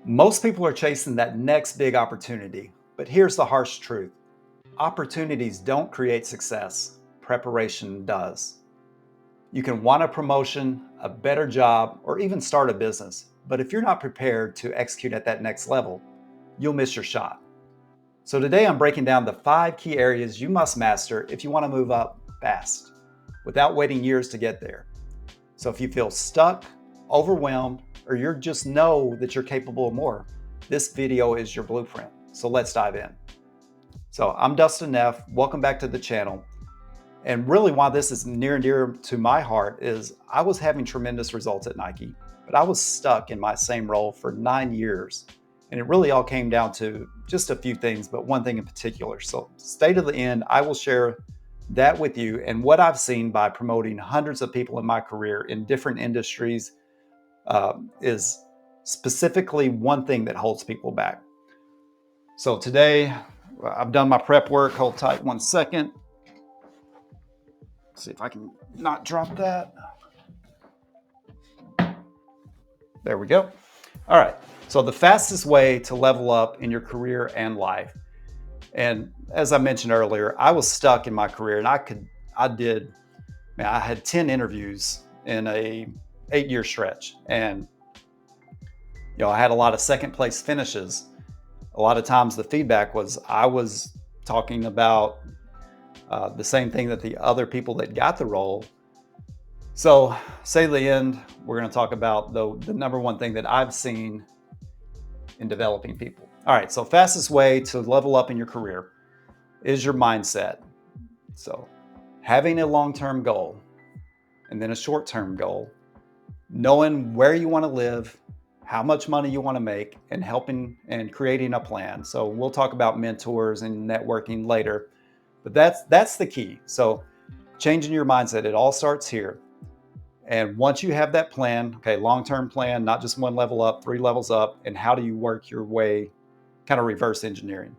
Most people are chasing that next big opportunity, but here's the harsh truth. Opportunities don't create success, preparation does. You can want a promotion, a better job, or even start a business, but if you're not prepared to execute at that next level, you'll miss your shot. So today I'm breaking down the 5 key areas you must master if you want to move up fast, without waiting years to get there. So if you feel stuck, overwhelmed, or you just know that you're capable of more, this video is your blueprint. So let's dive in. So I'm Dustin Neff. Welcome back to the channel. And really why this is near and dear to my heart is I was having tremendous results at Nike, but I was stuck in my same role for 9 years. And it really all came down to just a few things, but one thing in particular. So stay to the end. I will share that with you and what I've seen by promoting hundreds of people in my career in different industries is specifically one thing that holds people back. So today I've done my prep work. Hold tight 1 second. See if I can not drop that. There we go. All right. So the fastest way to level up in your career and life. And as I mentioned earlier, I was stuck in my career and I had 10 interviews in a 8-year stretch. And, I had a lot of second place finishes. A lot of times the feedback was I was talking about the same thing that the other people that got the role. So say the end, we're going to talk about the number one thing that I've seen in developing people. All right, so fastest way to level up in your career is your mindset. So having a long-term goal and then a short-term goal, knowing where you want to live, how much money you want to make, and helping and creating a plan. So we'll talk about mentors and networking later, but that's the key. So changing your mindset, it all starts here. And once you have that plan, okay, long-term plan, not just one level up, 3 levels up, and how do you work your way, kind of reverse engineering.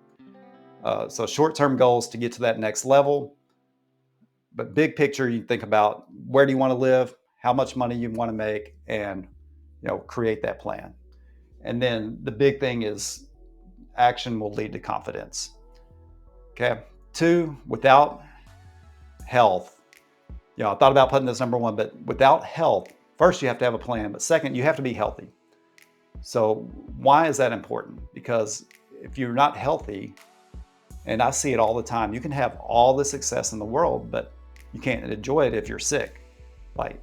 So short-term goals to get to that next level, but big picture, you think about where do you want to live, how much money you want to make, and create that plan. And then the big thing is action will lead to confidence. Okay. 2, without health. I thought about putting this number 1, but without health, first you have to have a plan, but second, you have to be healthy. So why is that important? Because if you're not healthy, and I see it all the time, you can have all the success in the world, but you can't enjoy it if you're sick. Like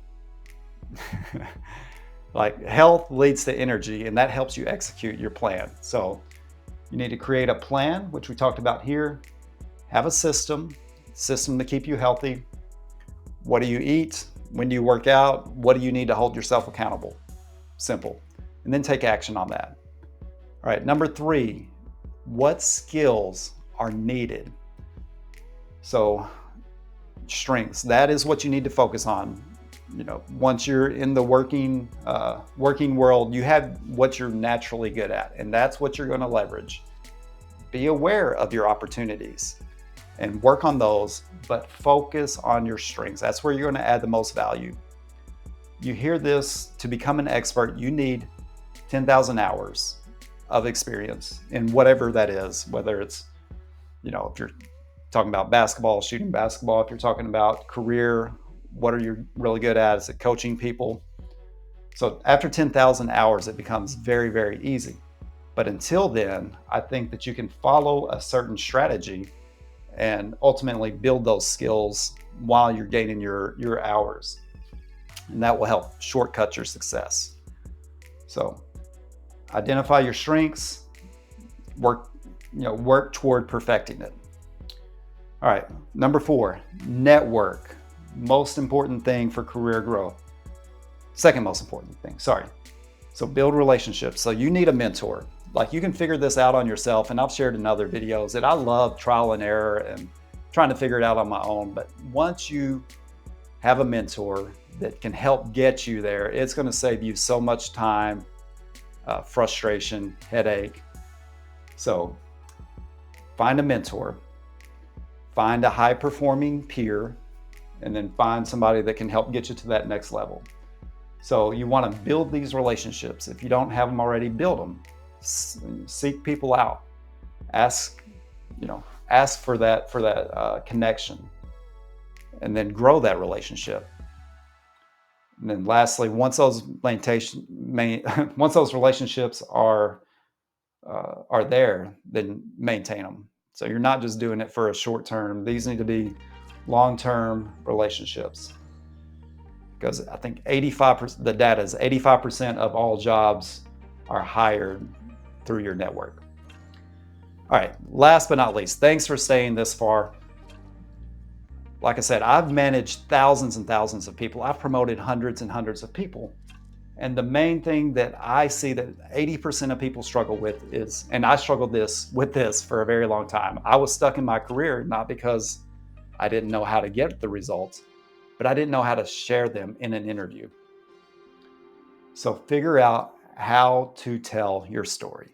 health leads to energy, and that helps you execute your plan. So you need to create a plan, which we talked about here. Have a system to keep you healthy. What do you eat? When do you work out? What do you need to hold yourself accountable? Simple. And then take action on that. All right, number 3, what skills are needed? So strengths, that is what you need to focus on. Once you're in the working world, you have what you're naturally good at, and that's what you're going to leverage. Be aware of your opportunities and work on those, but focus on your strengths. That's where you're going to add the most value. You hear this, to become an expert, you need 10,000 hours of experience in whatever that is, whether it's, if you're talking about basketball, shooting basketball, if you're talking about career, what are you really good at? Is it coaching people? So after 10,000 hours, it becomes very, very easy. But until then, I think that you can follow a certain strategy and ultimately build those skills while you're gaining your hours. And that will help shortcut your success. So identify your strengths, work toward perfecting it. All right, number 4, network. Most important thing for career growth. Second most important thing, sorry. So build relationships. So you need a mentor. Like you can figure this out on yourself, and I've shared in other videos that I love trial and error and trying to figure it out on my own. But once you have a mentor that can help get you there, it's going to save you so much time, frustration, headache. So find a mentor, find a high-performing peer, and then find somebody that can help get you to that next level. So you want to build these relationships. If you don't have them already, build them. Seek people out. Ask, ask for that connection, and then grow that relationship. And then lastly, once those once those relationships are there, then maintain them. So you're not just doing it for a short term. These need to be long-term relationships, because I think 85%, the data is 85% of all jobs are hired through your network. All right, last but not least, thanks for staying this far. Like I said, I've managed thousands and thousands of people. I've promoted hundreds and hundreds of people. And the main thing that I see that 80% of people struggle with is, and I struggled with this for a very long time. I was stuck in my career, not because I didn't know how to get the results, but I didn't know how to share them in an interview. So figure out how to tell your story.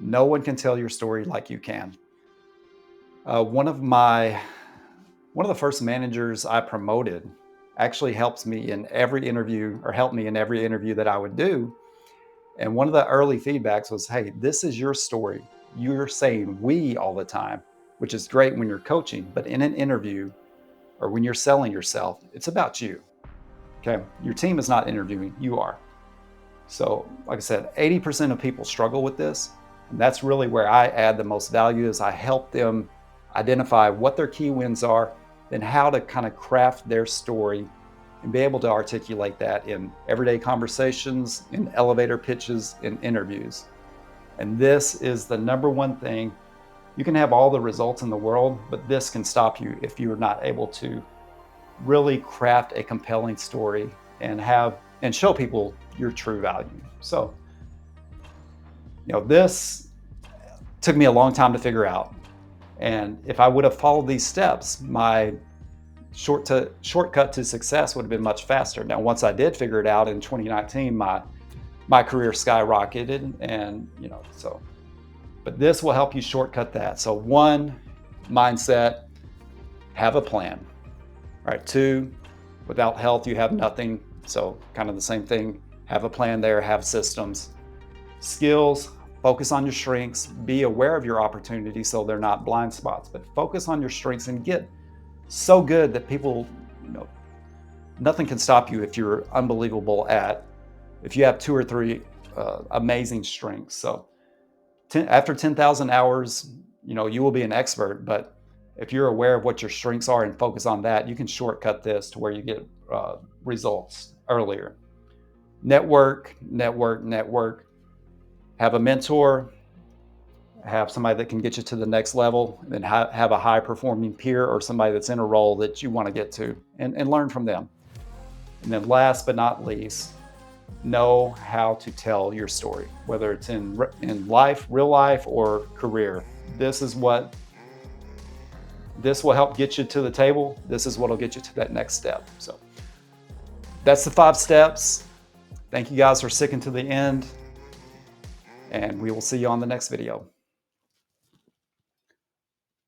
No one can tell your story like you can. One of the first managers I promoted actually helped me in every interview that I would do. And one of the early feedbacks was, hey, this is your story. You're saying we all the time, which is great when you're coaching, but in an interview or when you're selling yourself, it's about you. Okay. Your team is not interviewing, you are. So like I said, 80% of people struggle with this. And that's really where I add the most value, is I help them identify what their key wins are, then how to kind of craft their story and be able to articulate that in everyday conversations, in elevator pitches, in interviews. And this is the number one thing. You can have all the results in the world, but this can stop you if you're not able to really craft a compelling story and show people your true value. So, this took me a long time to figure out. And if I would have followed these steps, my shortcut to success would have been much faster. Now, once I did figure it out in 2019, my career skyrocketed, and but this will help you shortcut that. So 1, mindset, have a plan. All right, 2, without health, you have nothing. So kind of the same thing, have a plan there, have systems. Skills, focus on your strengths, be aware of your opportunities so they're not blind spots, but focus on your strengths and get so good that people, nothing can stop you if you're unbelievable if you have 2 or 3 amazing strengths. So after 10,000 hours, you will be an expert, but if you're aware of what your strengths are and focus on that, you can shortcut this to where you get results earlier. Network. Have a mentor, have somebody that can get you to the next level, and then have a high performing peer or somebody that's in a role that you want to get to, and learn from them. And then last but not least, know how to tell your story, whether it's in life, real life, or career. This will help get you to the table. This is what will get you to that next step. So that's the 5 steps. Thank you guys for sticking to the end, and we will see you on the next video.